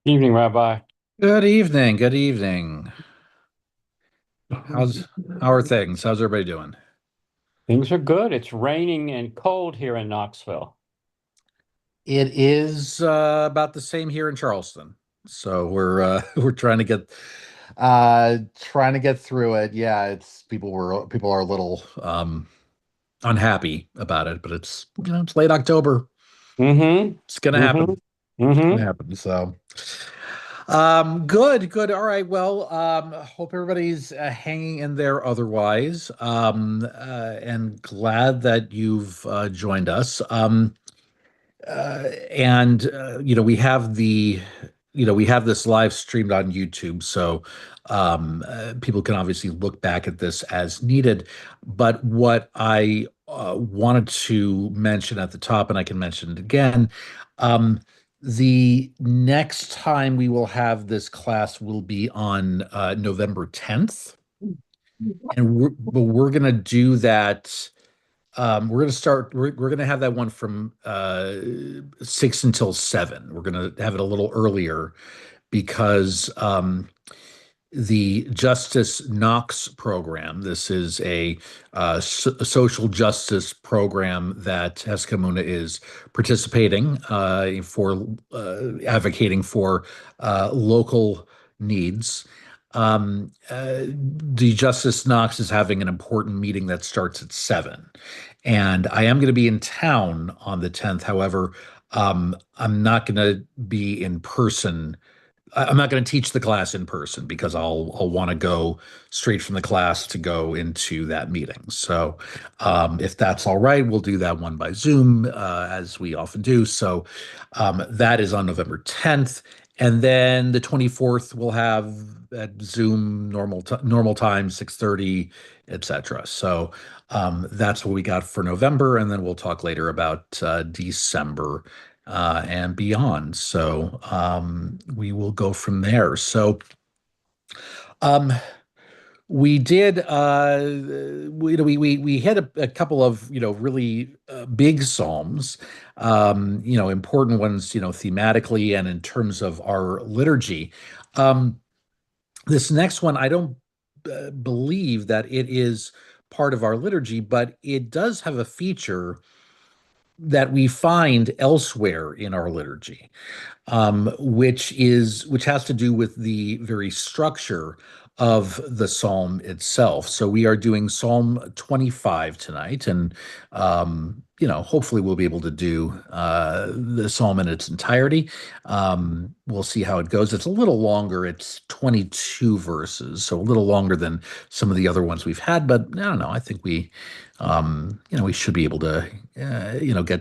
Evening, Rabbi. Good evening. Good evening. How's how are things? How's everybody doing? Things are good. It's raining and cold here in Knoxville. It is about the same here in Charleston. So we're we're trying to get through it. Yeah, it's people are a little unhappy about it, but it's it's late October. It's gonna Mm-hmm. Mm-hmm. happen. It's gonna Mm-hmm. happen. So good. All right. Well, hope everybody's hanging in there otherwise. And glad that you've joined us. And we have we have this live streamed on YouTube, so people can obviously look back at this as needed. But what I wanted to mention at the top, and I can mention it again, um, the next time we will have this class will be on November 10th, and we're gonna do that. We're gonna start. We're gonna have that one from 6 until 7. We're gonna have it a little earlier because the Justice Knox program. This is a social justice program that Escamuna is participating for advocating for local needs. The Justice Knox is having an important meeting that starts at 7. And I am going to be in town on the 10th. However, I'm not going to be in person. I'm not going to teach the class in person because I'll want to go straight from the class to go into that meeting. So if that's all right, we'll do that one by Zoom as we often do. So that is on November 10th, and then the 24th we'll have at Zoom normal time 6:30, etc. So that's what we got for November, and then we'll talk later about December and beyond. So we will go from there. So um, we did we had a couple of really big psalms, important ones, thematically and in terms of our liturgy. Um, this next one, I don't believe that it is part of our liturgy, but it does have a feature that we find elsewhere in our liturgy, which has to do with the very structure of the psalm itself. So we are doing Psalm 25 tonight, and hopefully we'll be able to do the psalm in its entirety. We'll see how it goes. It's a little longer. It's 22 verses, so a little longer than some of the other ones we've had. But I don't know. I think we should be able to,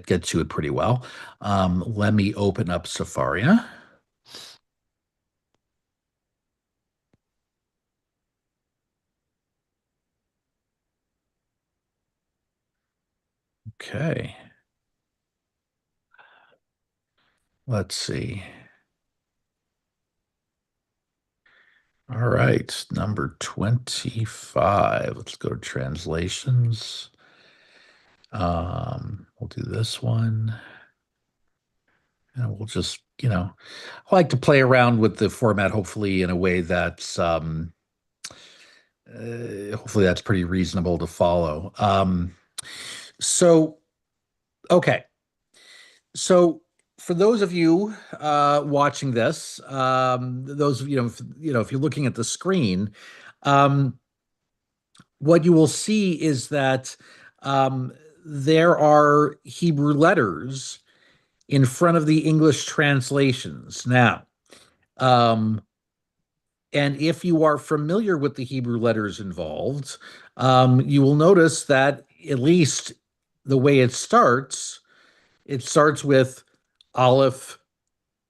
get to it pretty well. Let me open up Safaria. Okay, let's see. All right, number 25. Let's go to translations. We'll do this one. And we'll just, I like to play around with the format, hopefully in a way that's hopefully that's pretty reasonable to follow. So okay. So for those of you watching this, those of if you're looking at the screen, um, what you will see is that um, there are Hebrew letters in front of the English translations. Now, um, and if you are familiar with the Hebrew letters involved, you will notice that at least the way it starts with Aleph,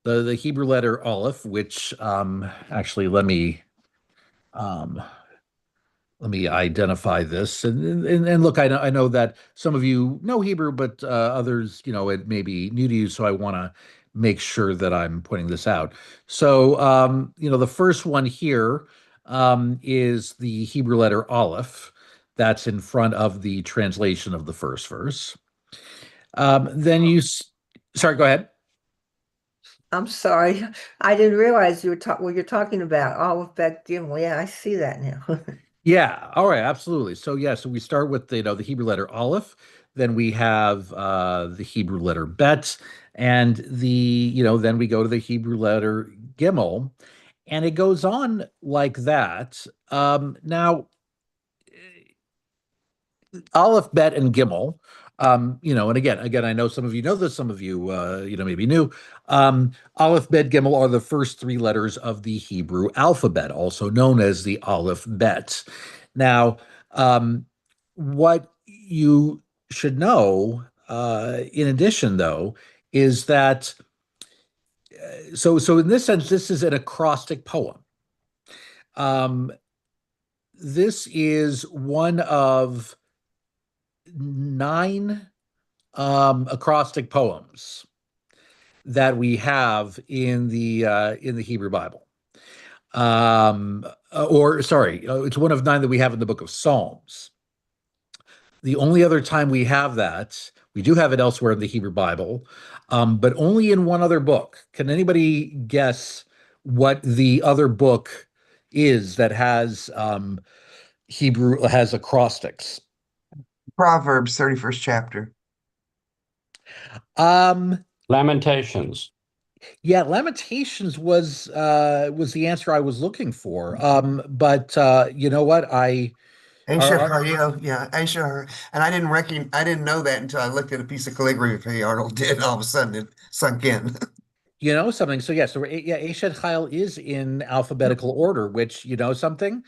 the Hebrew letter Aleph, which actually um, let me identify this. And look, I know that some of you know Hebrew, but others, it may be new to you. So I want to make sure that I'm pointing this out. So the first one here is the Hebrew letter Aleph. That's in front of the translation of the first verse. Then sorry, go ahead. I'm sorry. I didn't realize you were talking what you're talking about. Olive Beck Gimel. Yeah, I see that now. Yeah, all right, absolutely. So yeah, so we start with the Hebrew letter Aleph, then we have the Hebrew letter Bet, and then we go to the Hebrew letter Gimel, and it goes on like that. Now Aleph, Bet, and Gimel. And again, I know some of you know this, some of you, maybe new. Aleph, Bet, Gimel are the first three letters of the Hebrew alphabet, also known as the Aleph Bet. Now, what you should know, in addition, though, is that so in this sense, this is an acrostic poem. Um, this is one of nine acrostic poems that we have in the Hebrew Bible. Or sorry, it's one of nine that we have in the book of Psalms. The only other time we have that, we do have it elsewhere in the Hebrew Bible, but only in one other book. Can anybody guess what the other book is that has Hebrew has acrostics? Proverbs 31st chapter. Um, Lamentations. Yeah, Lamentations was the answer I was looking for. But you know what? Ancient Are Hariel, yeah, ancient. And I didn't know that until I looked at a piece of calligraphy Arnold did. All of a sudden, it sunk in. you know something? So yeah, yeah, Eshed Chayil is in alphabetical order, which you know something.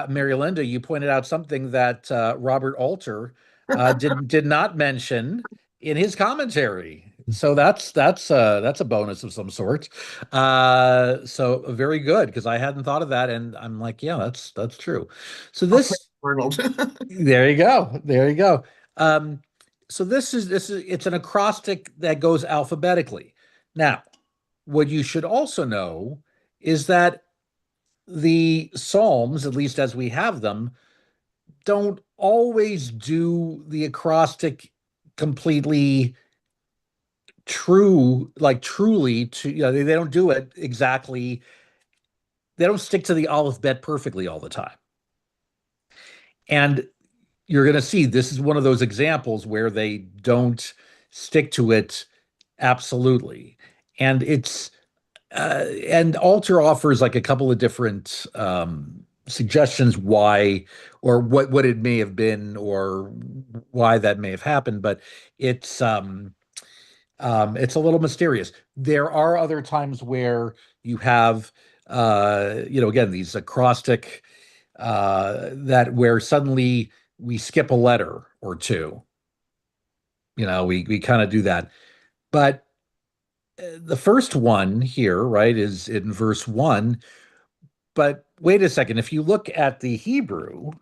Mary Linda, you pointed out something that Robert Alter did not mention in his commentary. So that's a bonus of some sort. So very good because I hadn't thought of that, and I'm like, yeah, that's true. So I'll pray this Arnold. There you go. There you go. Um, so this is it's an acrostic that goes alphabetically. Now, what you should also know is that the Psalms, at least as we have them, don't always do the acrostic completely true, like truly to, they don't do it exactly. They don't stick to the Aleph Bet perfectly all the time. And you're going to see this is one of those examples where they don't stick to it absolutely. And and Alter offers like a couple of different suggestions why or what it may have been or why that may have happened, but it's it's a little mysterious. There are other times where you have again these acrostic that where suddenly we skip a letter or two. We kind of do that. But the first one here, right, is in verse one. But wait a second, if you look at the Hebrew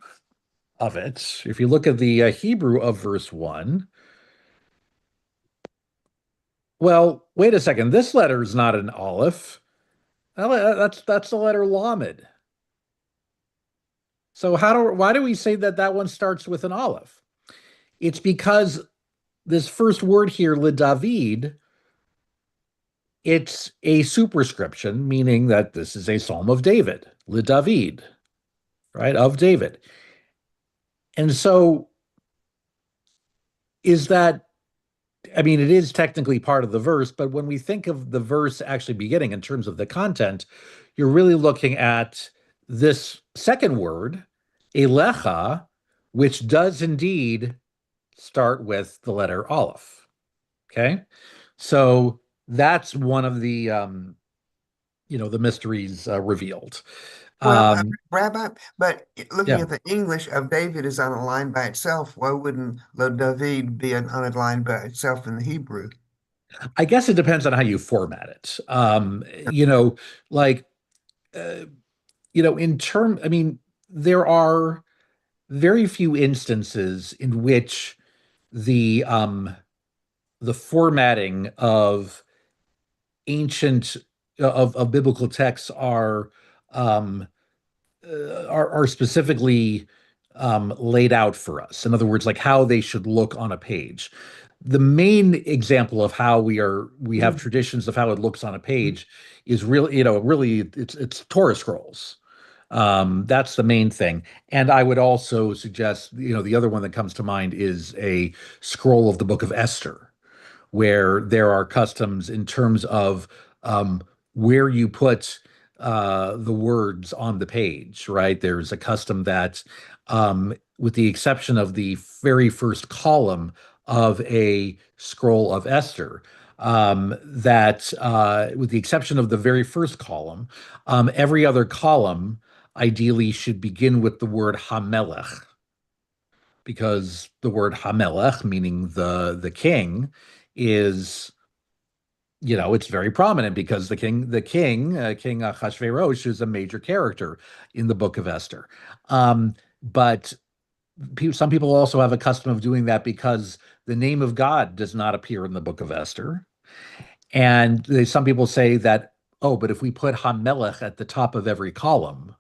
of it, if you look at the Hebrew of verse one, well, wait a second, this letter is not an aleph. That's the letter lamed. So why do we say that that one starts with an aleph? It's because this first word here, le David, it's a superscription, meaning that this is a psalm of David, le David, right, of David. And so is that, I mean, it is technically part of the verse, but when we think of the verse actually beginning in terms of the content, you're really looking at this second word, elecha, which does indeed start with the letter aleph. Okay. So that's one of the mysteries revealed. Well, Um, Rabbi, but looking yeah, at the English of David is on a line by itself. Why wouldn't Lo David be on a line by itself in the Hebrew? I guess it depends on how you format it. Like, uh, I mean, there are very few instances in which the formatting of ancient of biblical texts um, are specifically laid out for us. In other words, like how they should look on a page. the main example of how we have traditions of how it looks on a page is really, really it's Torah scrolls. That's the main thing. And I would also suggest, the other one that comes to mind is a scroll of the Book of Esther, where there are customs in terms of where you put the words on the page, right? There's a custom that, with the exception of the very first column of a scroll of Esther, that with the exception of the very first column, every other column ideally should begin with the word Hamelech, because the word Hamelech, meaning the king, is, it's very prominent because King Achashverosh is a major character in the Book of Esther. But some people also have a custom of doing that because the name of God does not appear in the Book of Esther. And some people say that, oh, but if we put Hamelech at the top of every column,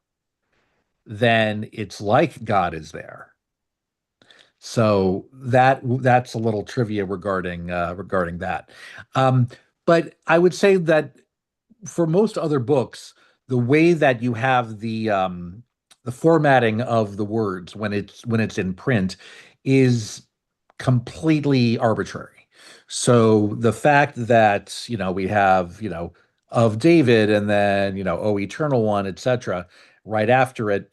then it's like God is there. So that's a little trivia regarding that. Um, but I would say that for most other books, the way that you have the formatting of the words when it's in print is completely arbitrary. So the fact that we have of David and then O Eternal One, etc., right after it,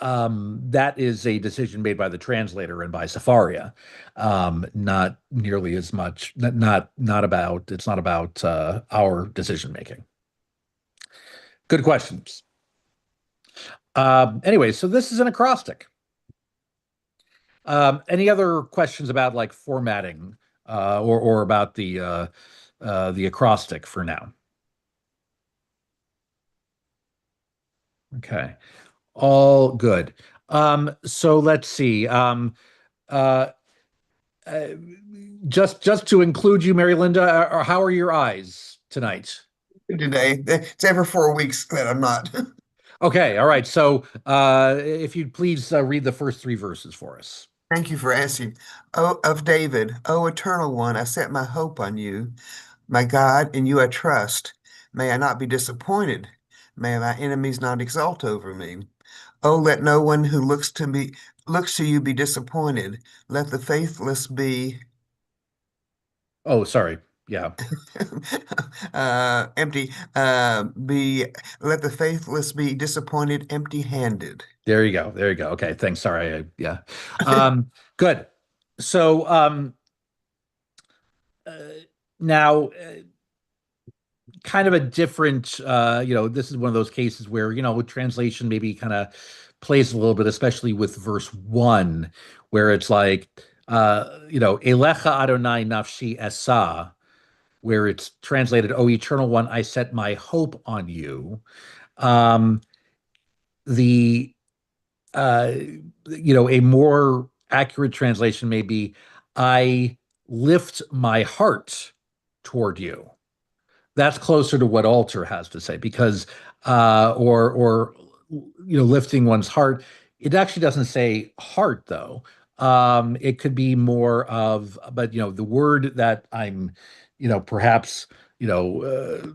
that is a decision made by the translator and by Safaria, not nearly as much. Not about. It's not about our decision making. Good questions. Anyway, so this is an acrostic. Any other questions about like formatting or about the acrostic for now? Okay, all good. So let's see. Uh, uh, just to include you, Mary Linda, how are your eyes tonight? Today. It's every 4 weeks that I'm not. Okay, all right. So if you'd please read the first three verses for us. Thank you for asking. O of David, O Eternal One, I set my hope on you. My God, in you I trust. May I not be disappointed. May my enemies not exult over me. Oh, let no one who looks to you be disappointed. Let the faithless be Oh, sorry. Yeah, empty. Be Let the faithless be disappointed, empty-handed. there you go. There you go. Okay, thanks. Sorry. Yeah. Good. So uh, now, kind of a different, this is one of those cases where, translation maybe kind of plays a little bit, especially with verse one, where it's like, Elecha Adonai nafshi esa, where it's translated, "O Eternal One, I set my hope on you." Um, the a more accurate translation may be, "I lift my heart toward you." That's closer to what Alter has to say because, or lifting one's heart. It actually doesn't say heart though. It could be more of, but the word that I'm, perhaps, kind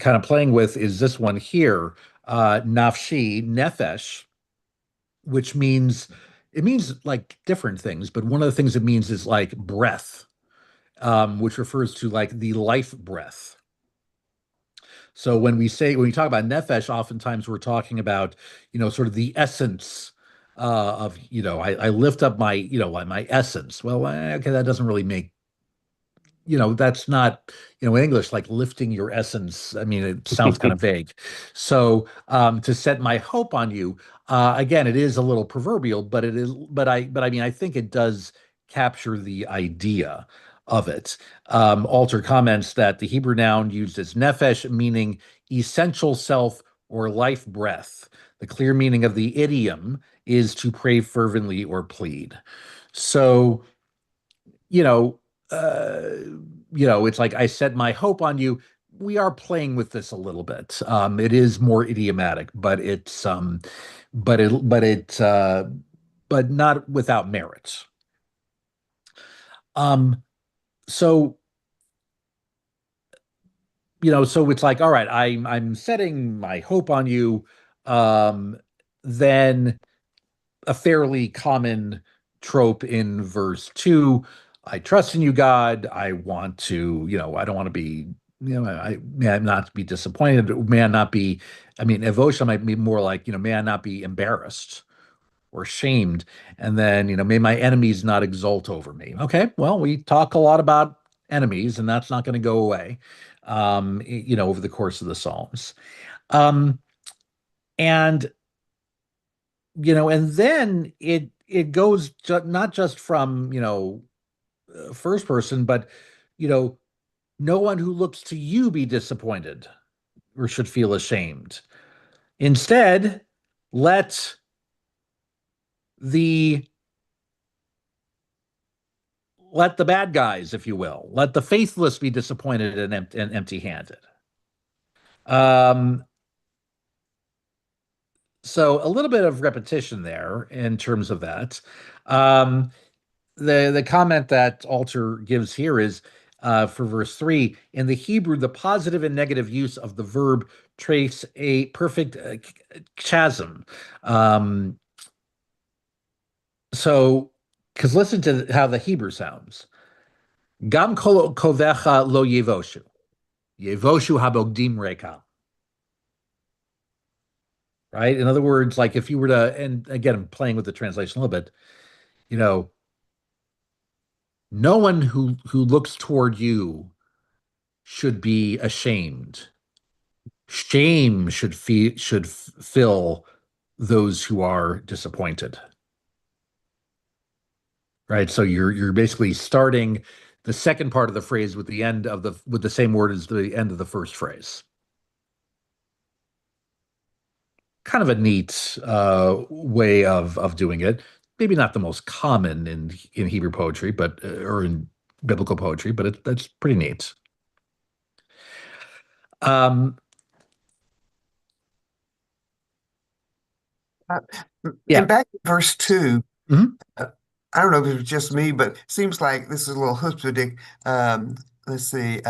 of playing with is this one here, nafshi, nefesh, which means it means like different things, but one of the things it means is like breath, which refers to like the life breath. So when we talk about nefesh, oftentimes we're talking about, sort of the essence of, I lift up my, my essence. Well, okay, that doesn't really make, that's not, in English, like lifting your essence. I mean, it sounds kind of vague. So to set my hope on you, again, it is a little proverbial, but it is, but I mean, I think it does capture the idea of it. Alter comments that the Hebrew noun used as nefesh, meaning essential self or life breath. The clear meaning of the idiom is to pray fervently or plead. So, you know, uh, it's like I set my hope on you. We are playing with this a little bit. It is more idiomatic, but but not without merit. So, so it's like, all right, I'm setting my hope on you. Then a fairly common trope in verse 2, I trust in you, God. I want to, I don't want to be, may I not be disappointed. May I not be, I mean, Evosha might be more like, may I not be embarrassed or shamed. And then, may my enemies not exult over me. Okay, well, we talk a lot about enemies, and that's not going to go away, over the course of the Psalms. Um, and and then it goes not just from first person, but no one who looks to you be disappointed or should feel ashamed. Instead, let the bad guys, if you will, let the faithless be disappointed and empty-handed. Um, so a little bit of repetition there in terms of that. Um, the comment that Alter gives here is for verse 3, in the Hebrew, the positive and negative use of the verb trace a perfect chasm. So, because listen to how the Hebrew sounds. Gam kovecha lo yevoshu. Yevoshu habogdim rekam. Right? In other words, like if you were to, and again, I'm playing with the translation a little bit, no one who looks toward you should be ashamed. Shame should fill those who are disappointed. Right? So you're basically starting the second part of the phrase with the same word as the end of the first phrase. Kind of a neat way of doing it. Maybe not the most common in Hebrew poetry, but or in biblical poetry, but that's pretty neat. Um, Yeah. And back to verse 2, Mhm. I don't know if it was just me, but it seems like this is a little chutzpahdik. Let's see.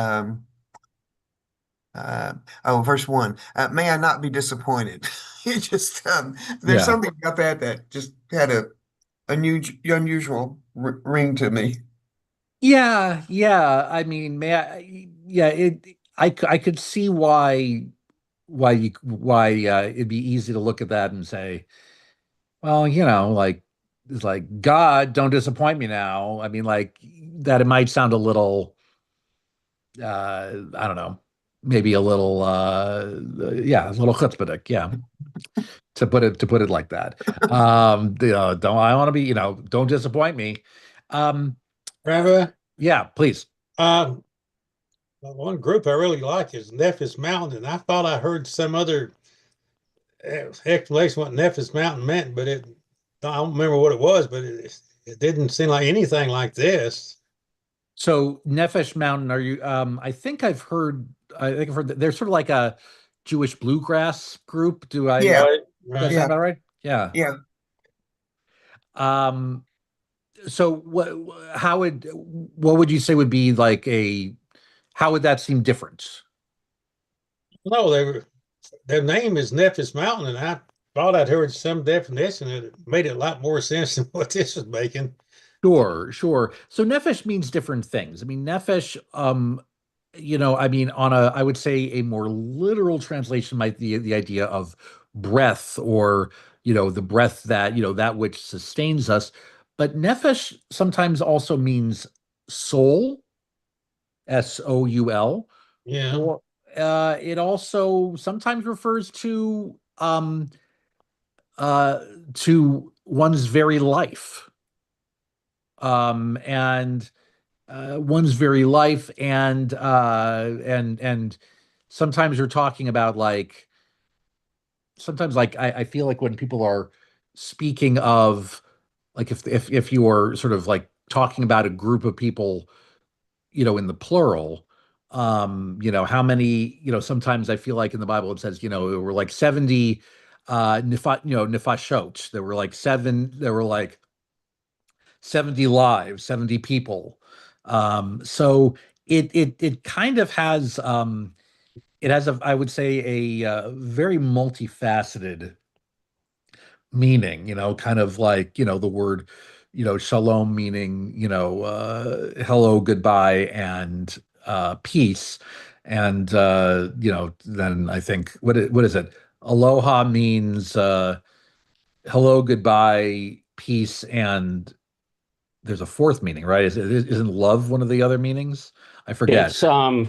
Verse 1. May I not be disappointed. It just there's Yeah. something about that just had a unusual ring to me. Yeah, yeah. I mean, yeah, I could see why it'd be easy to look at that and say, well, like it's like God, don't disappoint me now. I mean, like that it might sound a little I don't know, maybe a little yeah, a little chutzpahdik, yeah, to put it like that. Don't I want to be, don't disappoint me. Um, Rabbi, yeah, please. um, one group I really like is Nephis Mountain, and I thought I heard some other explanation what Nephis Mountain meant, but I don't remember what it was, but it didn't seem like anything like this. So Nefesh Mountain, are you I think I've heard that they're sort of like a Jewish bluegrass group. Yeah, Right, Do I right. say yeah, that right? Yeah. yeah. Um, so what would you say would be like how would that seem different? No, their name is Nephis Mountain, and I thought I'd heard some definition and it made it a lot more sense than what this was making. Sure, sure. So Nefesh means different things. I mean, Nefesh, I mean, I would say a more literal translation might be the idea of breath or, the breath that, that which sustains us. But Nefesh sometimes also means soul, Soul, Yeah, or it also sometimes refers to one's very life. And one's very life and sometimes you're talking about like sometimes like I feel like when people are speaking of like if you are sort of like talking about a group of people in the plural how many sometimes I feel like in the Bible it says there were like 70 nifashot, there were like 70 lives, 70 people. So it kind of has it has a, I would say, a very multifaceted meaning, kind of like, the word, shalom meaning, hello, goodbye, and peace. And then I think what is it? Aloha means hello, goodbye, peace, and there's a fourth meaning, right? Isn't love one of the other meanings? I forget. It's oh,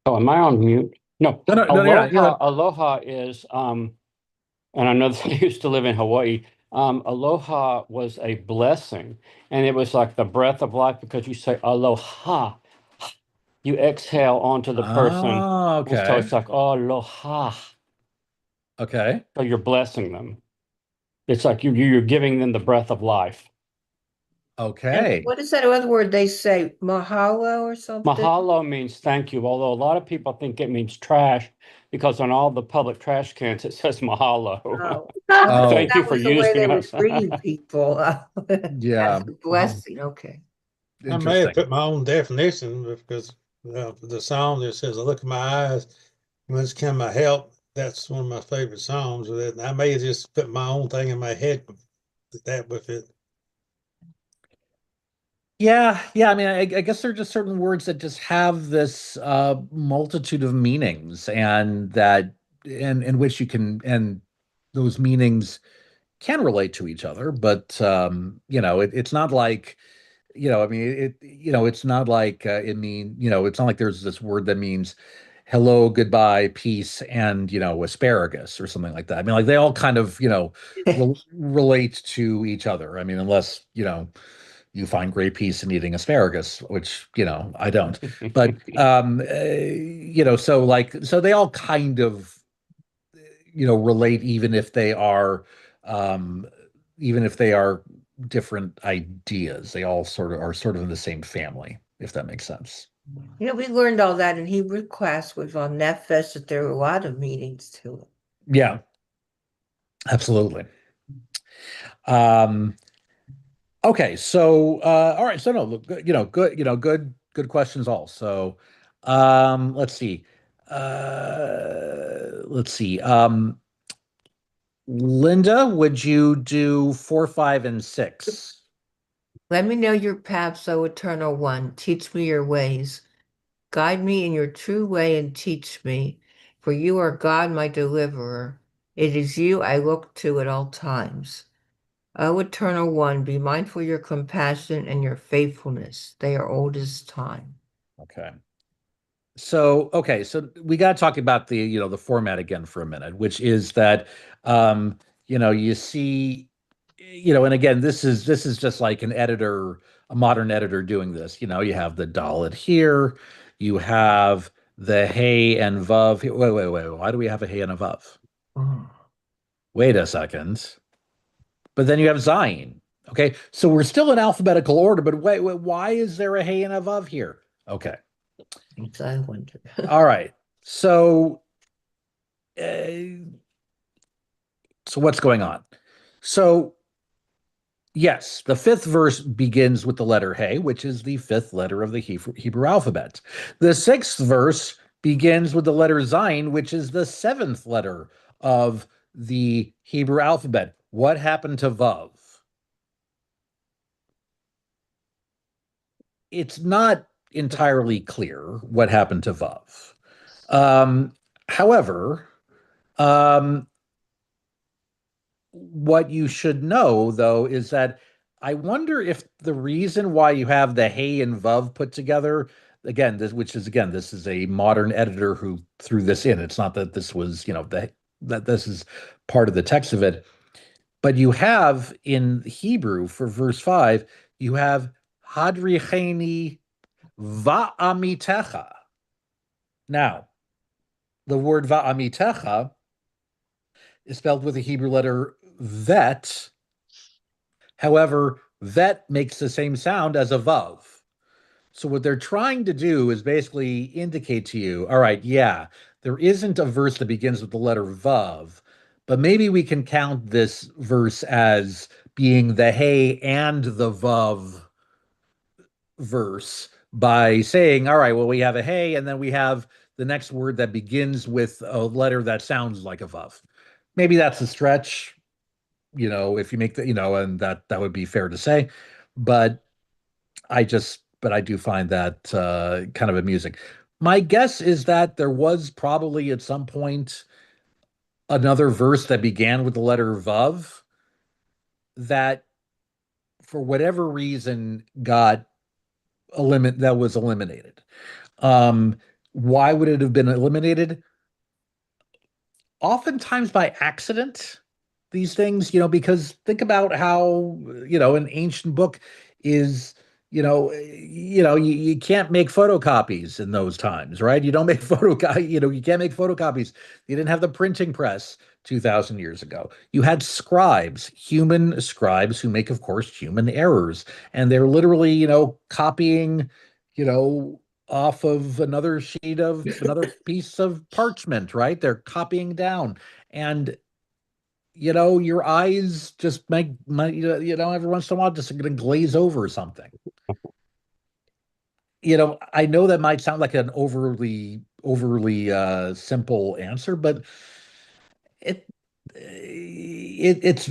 am I on mute? No, No, no, no, aloha. Aloha is and I know that I used to live in Hawaii. Aloha was a blessing, and it was like the breath of life because you say aloha, you exhale onto the person, Oh, and so okay. it's like oh, aloha. Okay. So you're blessing them. It's like you're giving them the breath of life. And Okay. what is that other word they say? Mahalo or something? Mahalo means thank you, although a lot of people think it means trash because on all the public trash cans it says mahalo. Oh, I thought Oh, Thank you that for was the way they using were us. treating people yeah. as a blessing. Okay. I may have Interesting. put my own definition because the song that says, "I look in my eyes, when's come my help." That's one of my favorite songs. I may have just put my own thing in my head with that with it. Yeah, yeah. I mean, I guess there are just certain words that just have this multitude of meanings, and that in which you can, and those meanings can relate to each other. But it's not like, I mean, it's not like it's not like there's this word that means hello, goodbye, peace, and asparagus or something like that. I mean, like they all kind of relate to each other. I mean, unless you find great peace in eating asparagus, which I don't. But so they all kind of relate, um, even if they are different ideas. They all sort of in the same family, if that makes sense. We learned all that in Hebrew class with on Nefesh that there were a lot of meanings to it. Yeah, absolutely. Um, okay, so all right, so no, look, good questions all. So let's see. Let's see. Linda, would you do 4, 5, and 6? Let me know your paths, O Eternal One. Teach me your ways. Guide me in your true way and teach me, for you are God, my deliverer. It is you I look to at all times. O Eternal One, be mindful of your compassion and your faithfulness. They are old as time. Okay. So we got to talk about the format again for a minute, which is that you see, and again, this is just like a modern editor doing this. You have the Dalet here, you have the Hey and Vav. Wait. Why do we have a Hey and a Vav? Oh. Wait a second. But then you have Zayin. Okay, so we're still in alphabetical order, but wait, why is there a Hey and a Vav here? Okay. I wonder. All right. Uh, so what's going on? So yes, the fifth verse begins with the letter Hey, which is the fifth letter of the Hebrew alphabet. The sixth verse begins with the letter Zayin, which is the seventh letter of the Hebrew alphabet. What happened to Vav? It's not entirely clear what happened to Vav. However, um, what you should know, though, is that I wonder if the reason why you have the Hey and Vav put together, again, this is a modern editor who threw this in. It's not that this was, that this is part of the text of it, but you have in Hebrew for verse 5, you have Hadricheni Va'amitecha. Now, the word Va'amitecha is spelled with a Hebrew letter vet. However, vet makes the same sound as a vav. So what they're trying to do is basically indicate to you, all right, yeah, there isn't a verse that begins with the letter vav, but maybe we can count this verse as being the hey and the vav verse by saying, all right, well, we have a hey, and then we have the next word that begins with a letter that sounds like a vav. Maybe that's a stretch, if you make the, and that would be fair to say. But but I do find that kind of amusing. My guess is that there was probably at some point another verse that began with the letter vav that, for whatever reason, that was eliminated. Um, why would it have been eliminated? Oftentimes by accident, these things, because think about how, an ancient book is, you can't make photocopies in those times, right? You don't make you can't make photocopies. You didn't have the printing press 2000 years ago. You had scribes, human scribes who make, of course, human errors. And they're literally, copying, you know, off of another piece of parchment, right? They're copying down. And your eyes just every once in a while just going to glaze over something. I know that might sound like an overly simple answer, but it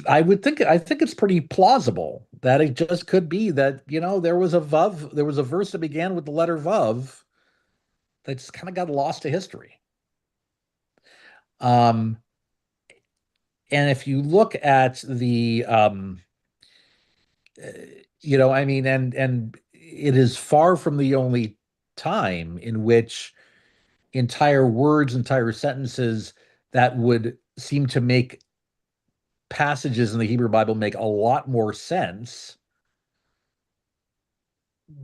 I think it's pretty plausible that it just could be that, there was a verse that began with the letter vav that just kind of got lost to history. Um, and if you look at the, I mean, and it is far from the only time in which entire words, entire sentences that would seem to make passages in the Hebrew Bible make a lot more sense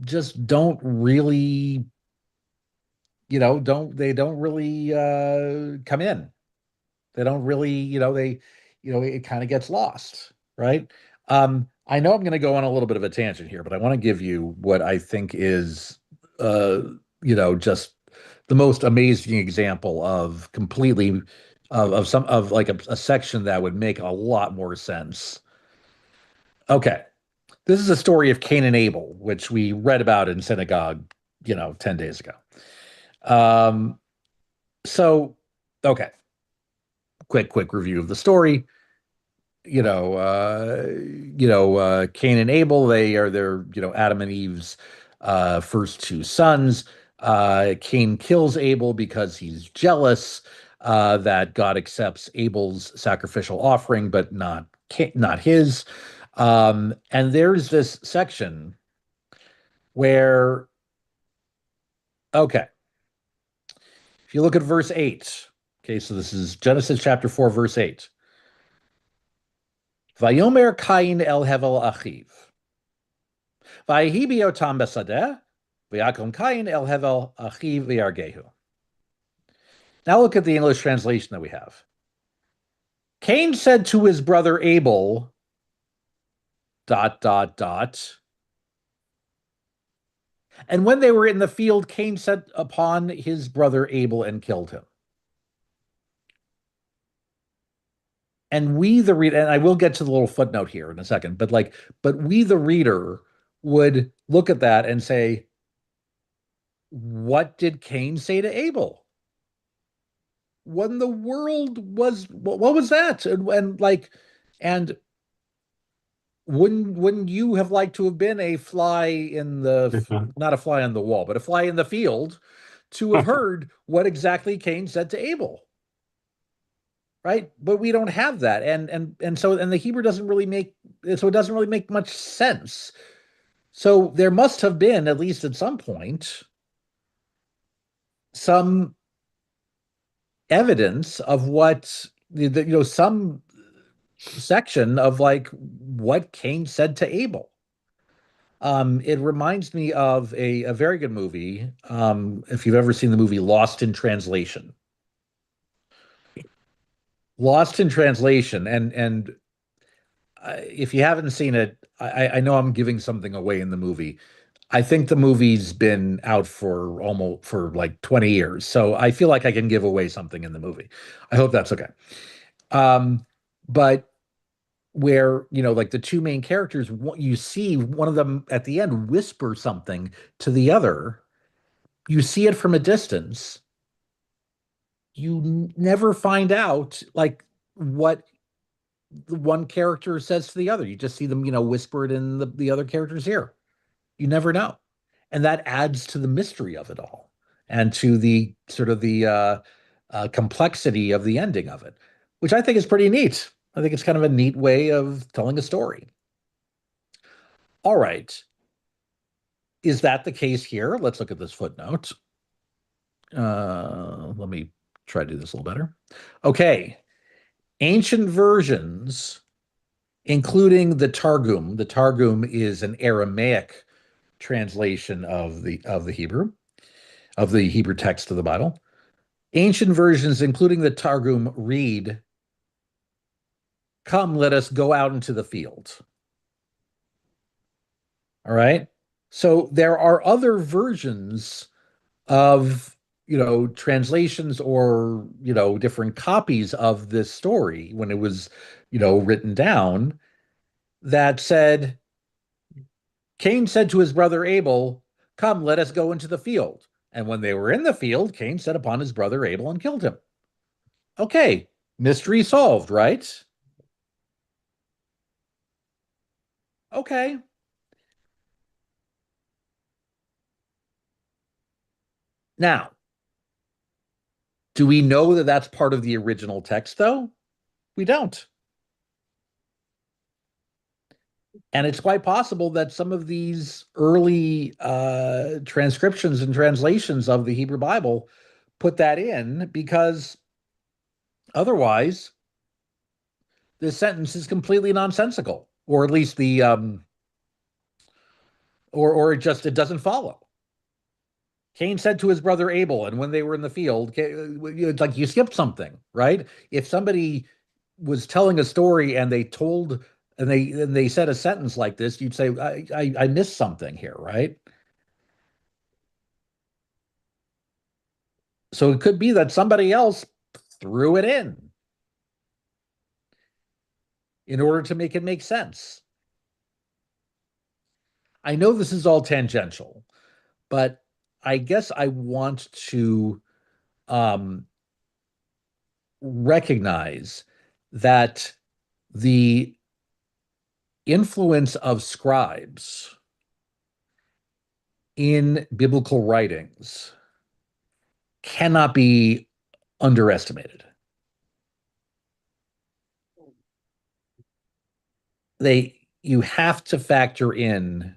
just don't really, don't really come in. They don't really, it kind of gets lost, right? I know I'm going to go on a little bit of a tangent here, but I want to give you what I think is, just the most amazing example of completely of like a section that would make a lot more sense. Okay. This is a story of Cain and Abel, which we read about in synagogue, 10 days ago. Um, so, okay. Quick review of the story. Cain and Abel, they're Adam and Eve's first two sons. Cain kills Abel because he's jealous that God accepts Abel's sacrificial offering, but not his. And there's this section where, okay, if you look at verse 8, okay, so this is Genesis chapter 4, verse 8. Vayomer Cain el hevel achiv. Vayehi biotam besadeh. Vayakom Cain el hevel achiv v'yargehu. Now look at the English translation that we have. Cain said to his brother Abel, ... And when they were in the field, Cain set upon his brother Abel and killed him. And we, the reader, and I will get to the little footnote here in a second, but we, the reader, would look at that and say, what did Cain say to Abel? What in the world what was that? And wouldn't you have liked to have been a fly in the, not a fly on the wall, but a fly in the field to have heard what exactly Cain said to Abel? Right? But we don't have that. And so the Hebrew doesn't really make much sense. So there must have been, at least at some point, some evidence of what some section of what Cain said to Abel. It reminds me of a very good movie. If you've ever seen the movie Lost in Translation. Lost in Translation, and if you haven't seen it, I know I'm giving something away in the movie. I think the movie's been out for like 20 years, so I feel like I can give away something in the movie. I hope that's okay. But where, like the two main characters, you see one of them at the end whisper something to the other. You see it from a distance. You never find out like what the one character says to the other. You just see them, whisper it in the other character's ear. You never know. And that adds to the mystery of it all and to the sort of the complexity of the ending of it, which I think is pretty neat. I think it's kind of a neat way of telling a story. All right. Is that the case here? Let's look at this footnote. Let me try to do this a little better. Okay. Ancient versions, including the Targum. The Targum is an Aramaic translation of the Hebrew text of the Bible. Ancient versions, including the Targum, read, "Come, let us go out into the field." All right. So there are other versions of, translations or, different copies of this story when it was, written down that said, Cain said to his brother Abel, "Come, let us go into the field." And when they were in the field, Cain set upon his brother Abel and killed him. Okay, mystery solved, right? Okay. Now, do we know that that's part of the original text, though? We don't. And it's quite possible that some of these early transcriptions and translations of the Hebrew Bible put that in because otherwise this sentence is completely nonsensical, or at least or it doesn't follow. Cain said to his brother Abel, and when they were in the field, it's like you skipped something, right? If somebody was telling a story and they said a sentence like this, you'd say, I missed something here, right? So it could be that somebody else threw it in order to make it make sense. I know this is all tangential, but I guess I want to um, recognize that the influence of scribes in biblical writings cannot be underestimated. You have to factor in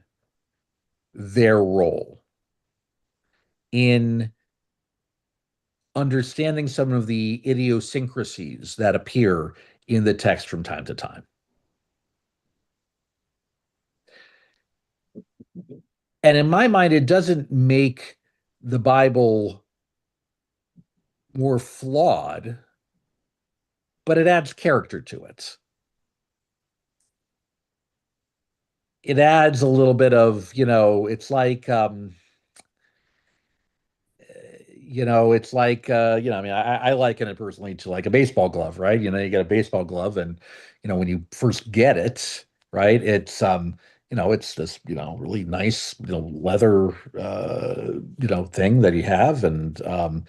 their role in understanding some of the idiosyncrasies that appear in the text from time to time. And in my mind, it doesn't make the Bible more flawed, but it adds character to it. It adds a little bit of, it's like, I mean, I liken it personally to like a baseball glove, right? You get a baseball glove and, when you first get it, right, it's this, really nice, leather, thing that you have.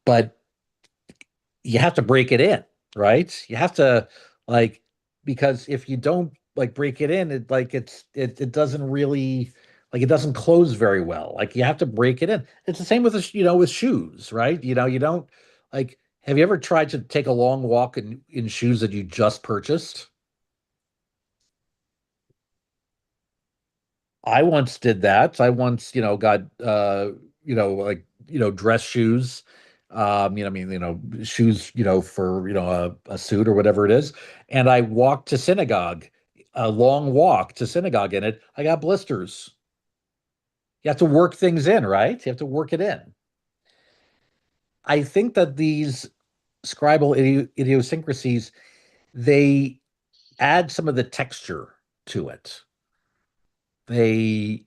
But you have to break it in, right? You have to like, because if you don't like break it in, it doesn't really like it doesn't close very well. Like you have to break it in. It's the same with with shoes, right? You don't like. Have you ever tried to take a long walk in shoes that you just purchased? I once did that. I once, got dress shoes. I mean, shoes, for, a suit or whatever it is. And I walked to synagogue, a long walk to synagogue in it. I got blisters. You have to work things in, right? You have to work it in. I think that these scribal idiosyncrasies, they add some of the texture to it. They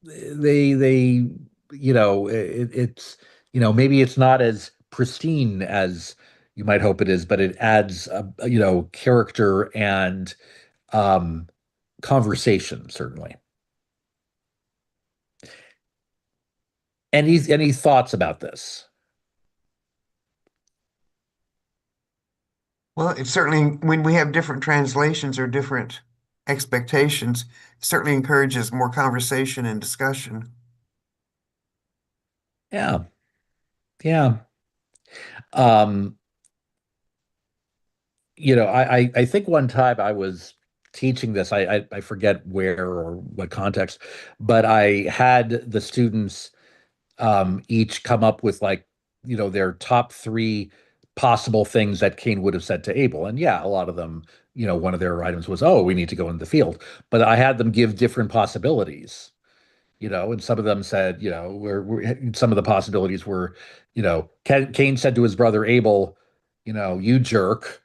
they it's maybe it's not as pristine as you might hope it is, but it adds, character and um, conversation, certainly. Any thoughts about this? Well, it certainly, when we have different translations or different expectations, it certainly encourages more conversation and discussion. Yeah, yeah. Um, I think one time I was teaching this. I forget where or what context, but I had the students each come up with like, their top three possible things that Cain would have said to Abel. And yeah, a lot of them, one of their items was, oh, we need to go into the field. But I had them give different possibilities, and some of them said, some of the possibilities were, Cain said to his brother Abel, you jerk,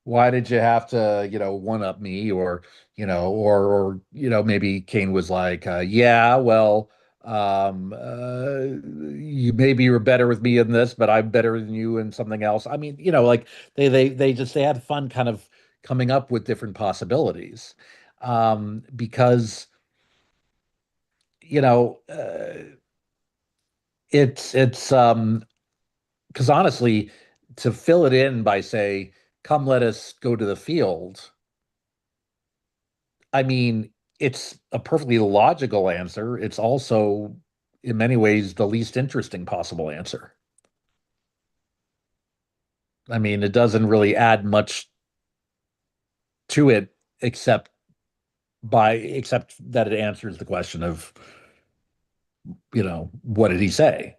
why did you have to, one up me? Or, maybe Cain was like, yeah, well, you maybe you're better with me in this, but I'm better than you in something else. I mean, like they had fun kind of coming up with different possibilities. Because, you know, uh, it's because honestly, to fill it in by say, come let us go to the field, I mean, it's a perfectly logical answer. It's also, in many ways, the least interesting possible answer. I mean, it doesn't really add much to it except except that it answers the question of, what did he say?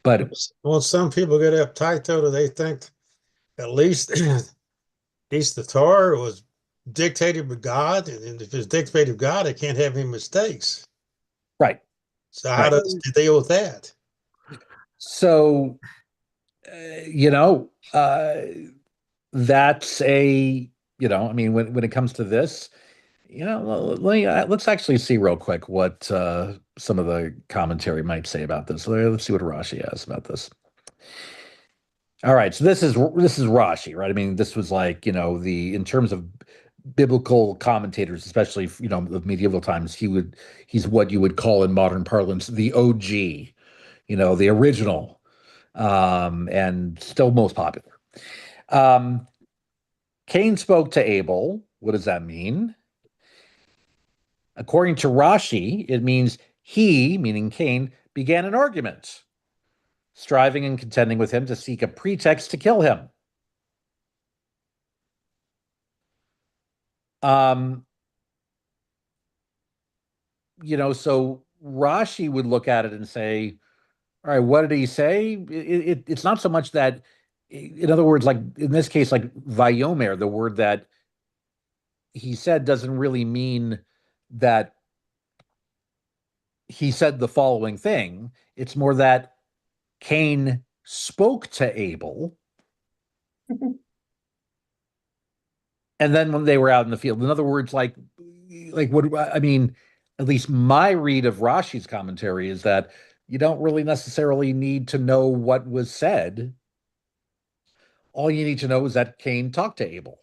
But Well, some people get uptight though, that they think at least at least the Torah was dictated by God, and if it's dictated by God, it can't have any mistakes. right, So how right. does it deal with that? So, you know, that's I mean, when it comes to this, let's actually see real quick what some of the commentary might say about this. Let's see what Rashi has about this. All right, so this is Rashi, right? I mean, this was like, the in terms of biblical commentators, especially of medieval times, he's what you would call in modern parlance the OG, the original, and still most popular. Um, Cain spoke to Abel. What does that mean? According to Rashi, it means he, meaning Cain, began an argument, striving and contending with him to seek a pretext to kill him. Um, so Rashi would look at it and say, all right, what did he say? It's not so much that, in other words, like in this case, like Vayomer, the word that he said doesn't really mean that he said the following thing. It's more that Cain spoke to Abel, and then when they were out in the field, in other words, like what I mean, at least my read of Rashi's commentary is that you don't really necessarily need to know what was said. All you need to know is that Cain talked to Abel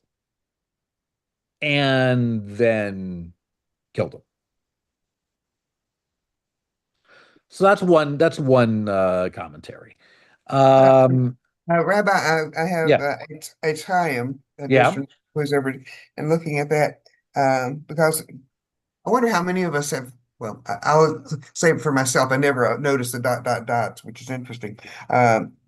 and then killed him. So that's one commentary. Um, Rabbi, I have yeah, a Chaim yeah. edition, who's ever, and looking at that, because I wonder how many of us have, well, I'll say for myself, I never noticed the dot, dot, dots, which is interesting,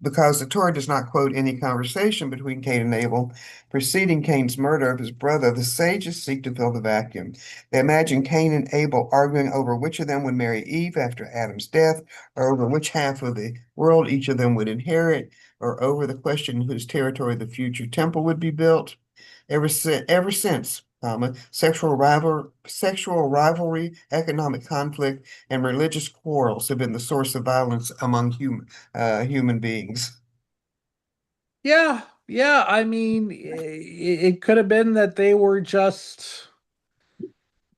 because the Torah does not quote any conversation between Cain and Abel preceding Cain's murder of his brother. The sages seek to fill the vacuum. They imagine Cain and Abel arguing over which of them would marry Eve after Adam's death, or over which half of the world each of them would inherit, or over the question in whose territory the future temple would be built. Ever since, sexual rivalry, economic conflict, and religious quarrels have been the source of violence among human beings. Yeah, yeah. I mean, it could have been that they were just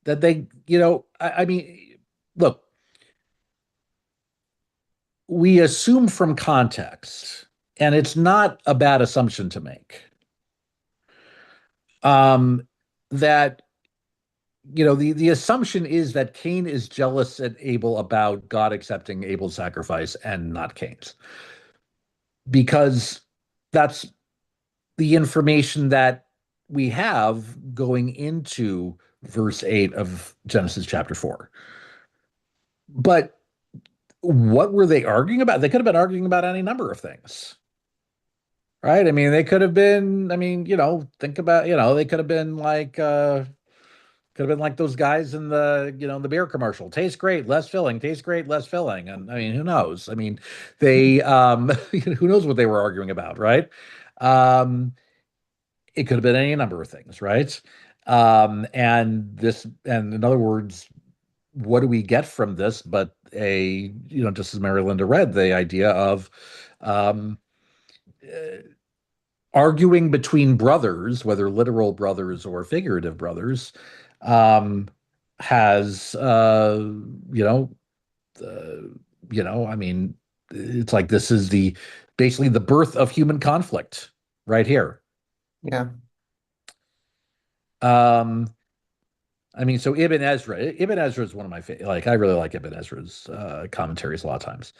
that they, I mean, look, we assume from context And it's not a bad assumption to make. That the assumption is that Cain is jealous at Abel about God accepting Abel's sacrifice and not Cain's, because that's the information that we have going into verse 8 of Genesis chapter 4. But what were they arguing about? They could have been arguing about any number of things. Right? I mean, they could have been, I mean, think about, they could have been like those guys in the beer commercial. Tastes great, less filling, tastes great, less filling. And I mean, who knows? I mean, they who knows what they were arguing about, right? Um, it could have been any number of things, right? And in other words, what do we get from this but just as Mary Linda read, the idea of um, uh, arguing between brothers, whether literal brothers or figurative brothers, um, has I mean, it's like this is basically the birth of human conflict right here. Yeah. Um, I mean, so Ibn Ezra. Ibn Ezra is one of my favorite. Like, I really like Ibn Ezra's commentaries a lot of times,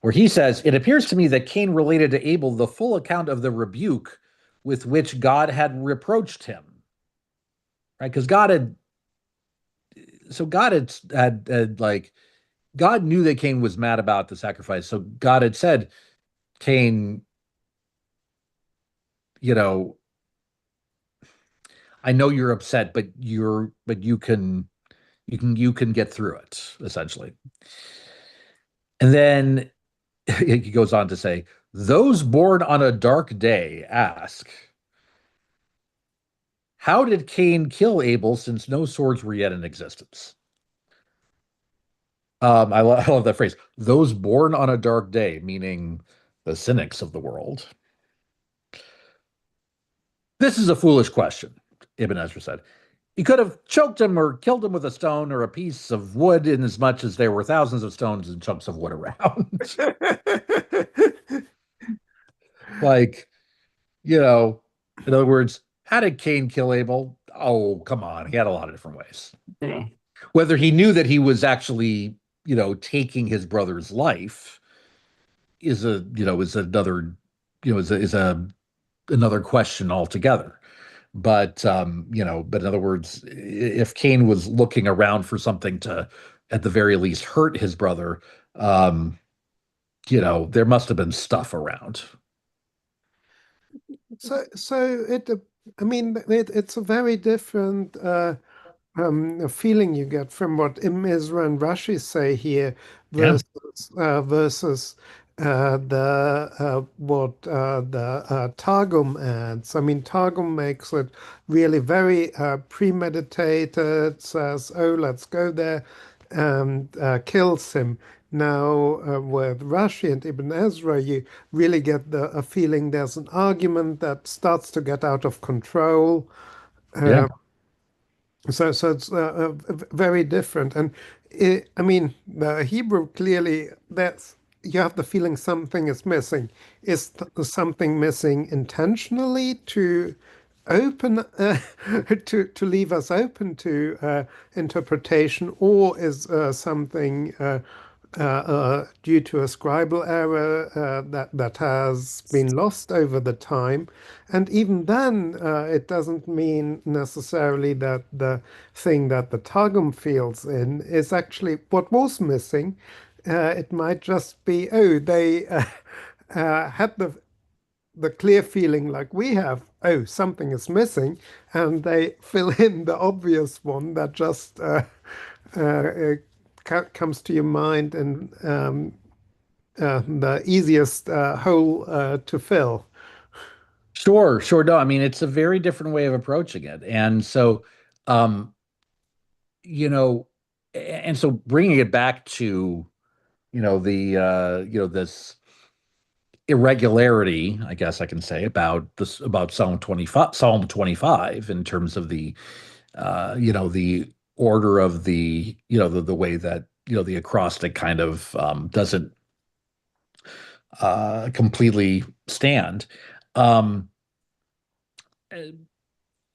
where he says, "It appears to me that Cain related to Abel the full account of the rebuke with which God had reproached him." Right? Because God had like God knew that Cain was mad about the sacrifice. So God had said, Cain, I know you're upset, but you can get through it, essentially. And then he goes on to say, those born on a dark day ask, how did Cain kill Abel since no swords were yet in existence? I love that phrase. Those born on a dark day, meaning the cynics of the world. This is a foolish question, Ibn Ezra said. He could have choked him or killed him with a stone or a piece of wood, inasmuch as there were thousands of stones and chunks of wood around. Like, in other words, how did Cain kill Abel? Oh, come on. He had a lot of different ways. Yeah. Whether he knew that he was actually, taking his brother's life is another, another question altogether. But but in other words, if Cain was looking around for something to, at the very least, hurt his brother, there must have been stuff around. I mean, it's a very different feeling you get from what Ibn Ezra and Rashi say here Yeah. versus the what the Targum adds. I mean, Targum makes it really very premeditated, says, "Oh, let's go there," and kills him. Now, with Rashi and Ibn Ezra, you really get a feeling there's an argument that starts to get out of control. Yeah. So it's very different. And I mean, the Hebrew clearly, that's you have the feeling something is missing. Is something missing intentionally to open to leave us open to interpretation, or is something due to a scribal error that has been lost over the time? And even then, it doesn't mean necessarily that the thing that the Targum feels in is actually what was missing. It might just be, oh, they had the clear feeling like we have, oh, something is missing, and they fill in the obvious one that just uh, comes to your mind, and the easiest hole to fill. Sure, sure. No, I mean, it's a very different way of approaching it. And so, um, you know, and so bringing it back to, this irregularity, I guess I can say about Psalm 25 in terms of the order of the way that, the acrostic kind of doesn't completely stand. Um,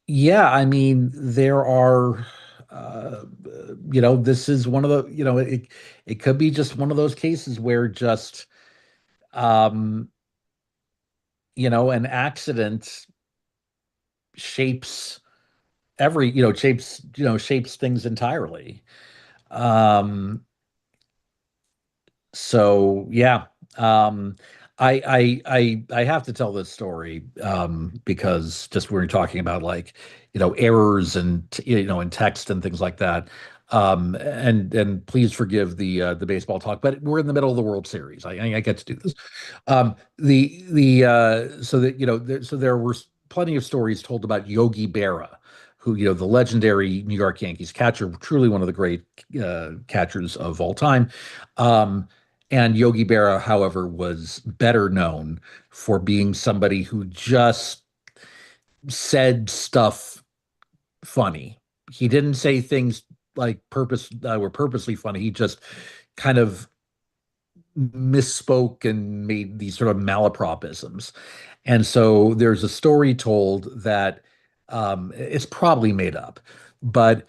yeah, I mean, there are, this is one of the, it could be just one of those cases where just, um, an accident shapes shapes things entirely. Um, So yeah, um, I have to tell this story because just we were talking about like errors and in text and things like that. And please forgive the baseball talk, but we're in the middle of the World Series. I get to do this. So that so there were plenty of stories told about Yogi Berra, who the legendary New York Yankees catcher, truly one of the great catchers of all time. Um, and Yogi Berra, however, was better known for being somebody who just said stuff funny. He didn't say things like were purposely funny. He just kind of misspoke and made these sort of malapropisms. And so there's a story told that it's probably made up, but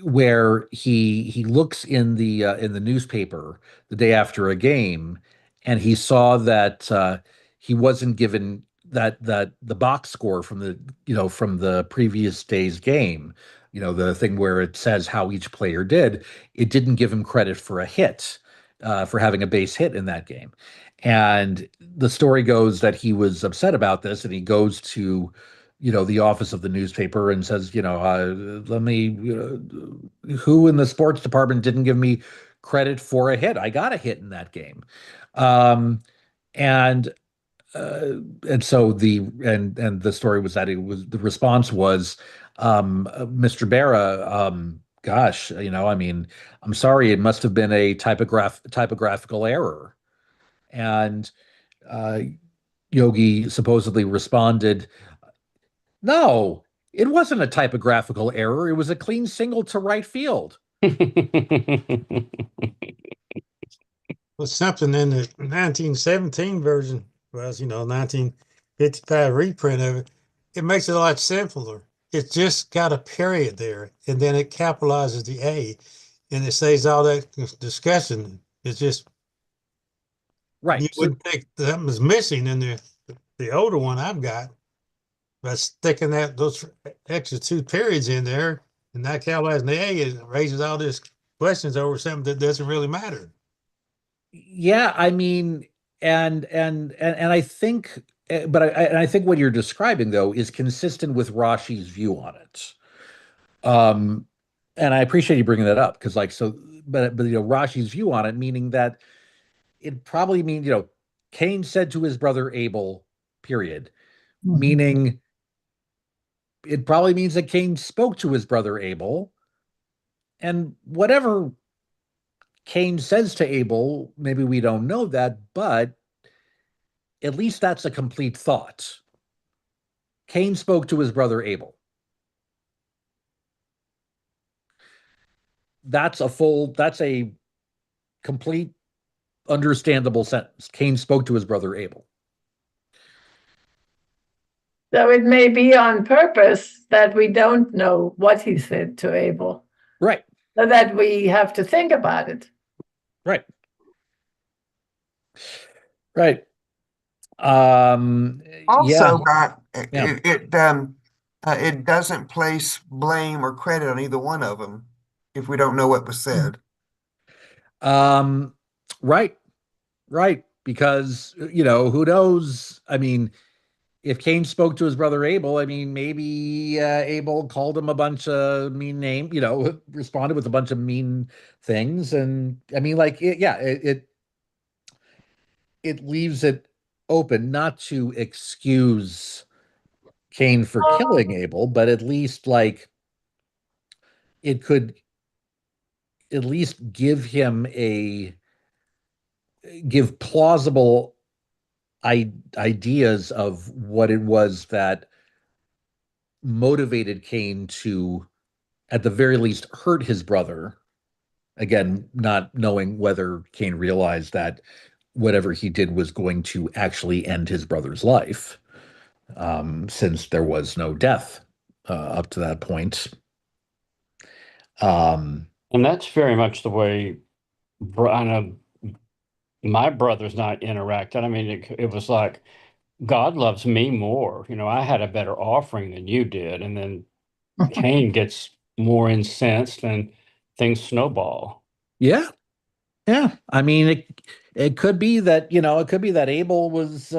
where he looks in the newspaper the day after a game, and he saw that he wasn't given that the box score from the previous day's game, the thing where it says how each player did. It didn't give him credit for a hit, for having a base hit in that game. And the story goes that he was upset about this, and he goes to the office of the newspaper and says, let me, who in the sports department didn't give me credit for a hit? I got a hit in that game. Um, and uh, and so the story was that the response was, Mr. Barra, gosh, I mean, I'm sorry, it must have been a typographical error. And uh, Yogi supposedly responded, no, it wasn't a typographical error. It was a clean single to right field. Was something in the 1917 version, was 1955 reprint of it. It makes it a lot simpler. It's just got a period there, and then it capitalizes the A, and it saves all that discussion. It's just Right. you wouldn't think something was missing in the older one I've got. By sticking those extra two periods in there and not capitalizing the A, it raises all these questions over something that doesn't really matter. Yeah, I mean, and I think, I think what you're describing though is consistent with Rashi's view on it. Um, and I appreciate you bringing that up because, like, so, but Rashi's view on it, meaning that it probably means Cain said to his brother Abel, period, meaning it probably means that Cain spoke to his brother Abel, and whatever Cain says to Abel, maybe we don't know that, but at least that's a complete thought. Cain spoke to his brother Abel. That's a complete, understandable sentence. Cain spoke to his brother Abel. So it may be on purpose that we don't know what he said to Abel, Right. so that we have to think about it. Right. Right. Yeah. Also, Yeah. it doesn't place blame or credit on either one of them if we don't know what was said. Right. Right. Because, who knows? I mean, if Cain spoke to his brother Abel, I mean, maybe Abel called him a bunch of mean names, responded with a bunch of mean things. And I mean, like, it leaves it open, not to excuse Cain for killing Abel, but at least like it could at least give plausible ideas of what it was that motivated Cain to, at the very least, hurt his brother. Again, not knowing whether Cain realized that whatever he did was going to actually end his brother's life, since there was no death up to that point. Um, And that's very much the way I know my brothers not interacted. I mean, it was like, God loves me more. I had a better offering than you did. And then Cain gets more incensed and things snowball. yeah, yeah. I mean, it could be that, it could be that Abel was,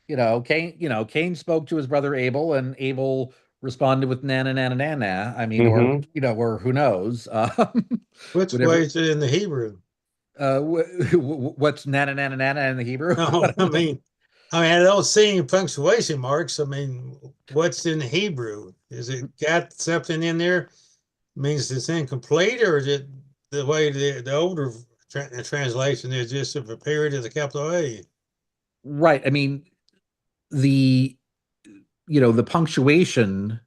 Cain spoke to his brother Abel, and Abel responded with na na na na na na. I mean, or Hmm. or who knows, Which way whatever. is it in the Hebrew? What's na na na na na na in the Hebrew? No, I don't see any punctuation marks. I mean, what's in the Hebrew? Is it got something in there means it's incomplete, or is it the way the older translation is just a period as a capital A? Right. I mean, the the punctuation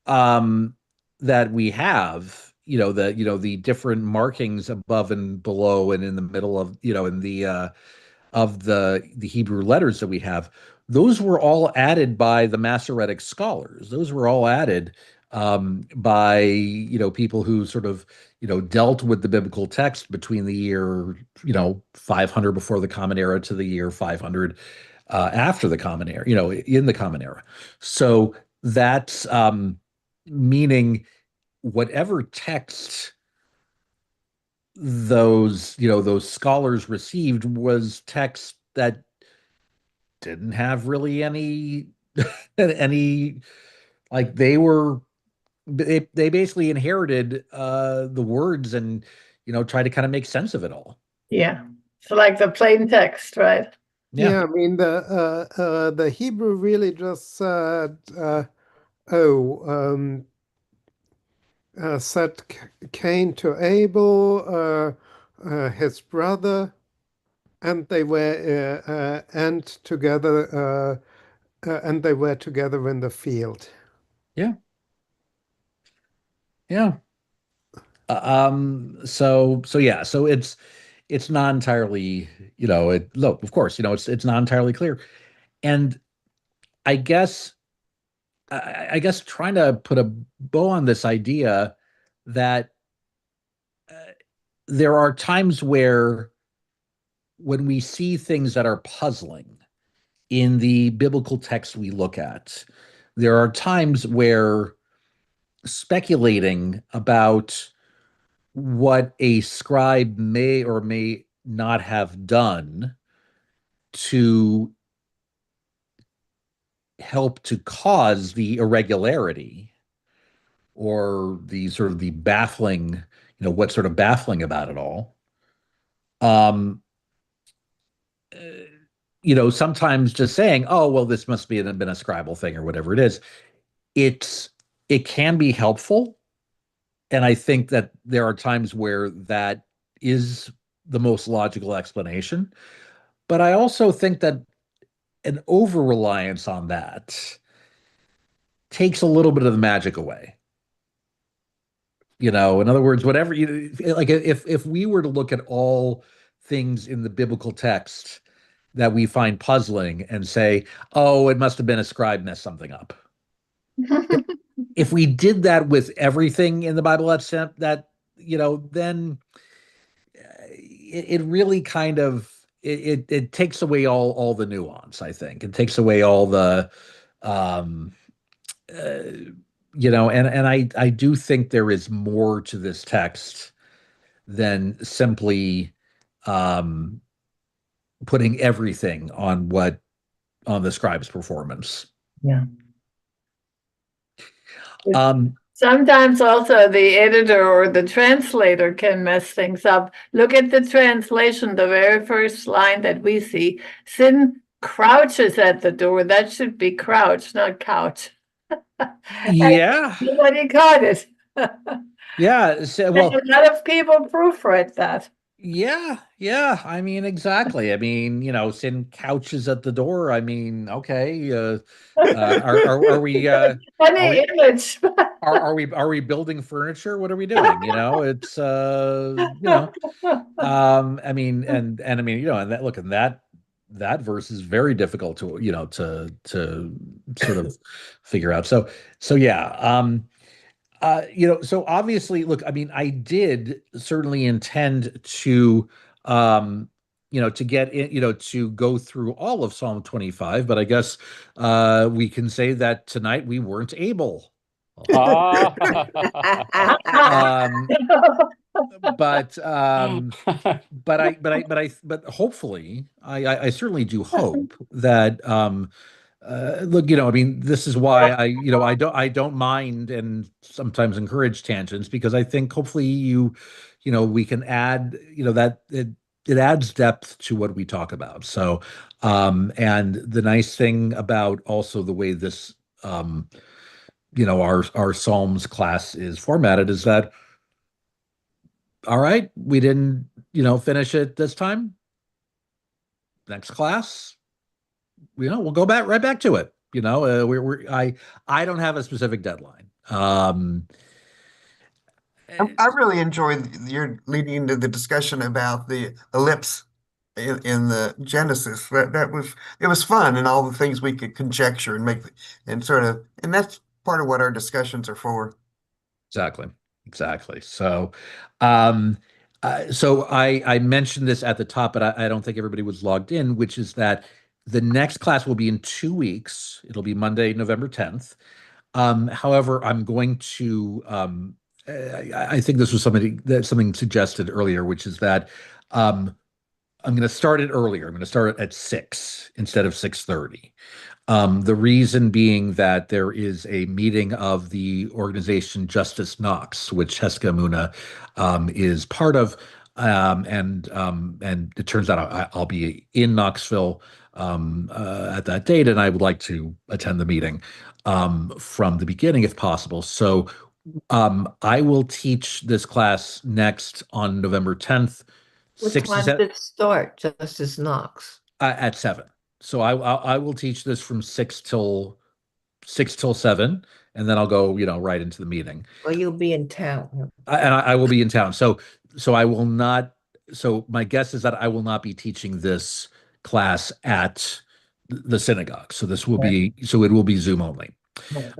that we have, the different markings above and below and in the middle of, in the of the Hebrew letters that we have, those were all added by the Masoretic scholars. Those were all added by people who sort of dealt with the biblical text between the year 500 before the Common Era to the year 500 after the Common Era, in the Common Era. So that's meaning whatever text those scholars received was text that didn't have really any any, like, they basically inherited the words and tried to kind of make sense of it all. Yeah. So like the plain text, right? Yeah, I mean the Hebrew really just said, oh, said Cain to Abel, his brother, and they were and they were together in the field. Yeah. Yeah. So yeah, so it's not entirely, look, of course, it's not entirely clear. And I guess I guess trying to put a bow on this idea that uh, there are times where when we see things that are puzzling in the biblical text we look at, there are times where speculating about what a scribe may or may not have done to help to cause the irregularity or the sort of the baffling, what's sort of baffling about it all. Um, uh, sometimes just saying, "Oh, well, this must be been a scribal thing or whatever it is." It's it can be helpful, and I think that there are times where that is the most logical explanation. But I also think that an over reliance on that takes a little bit of the magic away. In other words, whatever you like, if we were to look at all things in the biblical text that we find puzzling and say, oh, it must have been a scribe messed something up. If we did that with everything in the Bible, then it really kind of it takes away all the nuance. I think it takes away all the um, uh, and I do think there is more to this text than simply um, putting everything on the scribe's performance. Yeah. Um, Sometimes also the editor or the translator can mess things up. Look at the translation, the very first line that we see. Sin crouches at the door. That should be crouch, not couch. yeah, Nobody caught it. yeah. So, And well, a lot of people proofread that. Yeah. I mean, exactly. I mean, sin couches at the door. I mean, okay. Are we are Any we image. are we building furniture? What are we doing? It's I mean, and I mean, and that look, and that verse is very difficult to to sort of figure out. So yeah. So obviously, look, I mean, I did certainly intend to, to get in, to go through all of Psalm 25, but I guess we can say that tonight we weren't able. Ah. Um, but hopefully, I certainly do hope that look, I mean, this is why I don't mind and sometimes encourage tangents because I think hopefully we can add, that it adds depth to what we talk about. So, and the nice thing about also the way this, our Psalms class is formatted is that, all right, we didn't, finish it this time. Next class, we'll go back right back to it. I don't have a specific deadline. I really enjoyed your leading into the discussion about the ellipse in the Genesis. It was fun and all the things we could conjecture and make and sort of and that's part of what our discussions are for. Exactly. So I mentioned this at the top, but I don't think everybody was logged in, which is that the next class will be in 2 weeks. It'll be Monday, November 10th. However, I'm going to I think this was something suggested earlier, which is that I'm going to start it earlier. I'm going to start it at 6 instead of 6:30. The reason being that there is a meeting of the organization Justice Knox, which Heska Muna is part of, and it turns out I'll be in Knoxville at that date, and I would like to attend the meeting from the beginning if possible. So I will teach this class next on November 10th, What 6 to time 7, did it start, Justice Knox? at 7. So I will teach this from 6 till 7, and then I'll go, right into the meeting. Well, you'll be in town. I will be in town. So I will not. So my guess is that I will not be teaching this class at the synagogue. So it will be Zoom only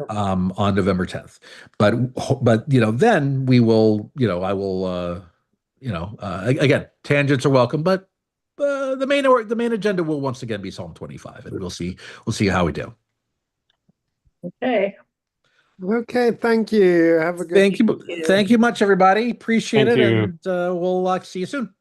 on November 10th. But then we will, I will, again, tangents are welcome, but the main agenda will once again be Psalm 25, and we'll see how we do. Okay. Okay, thank you. Have a good Thank you much, everybody. Appreciate Thank it, you. and we'll see you soon.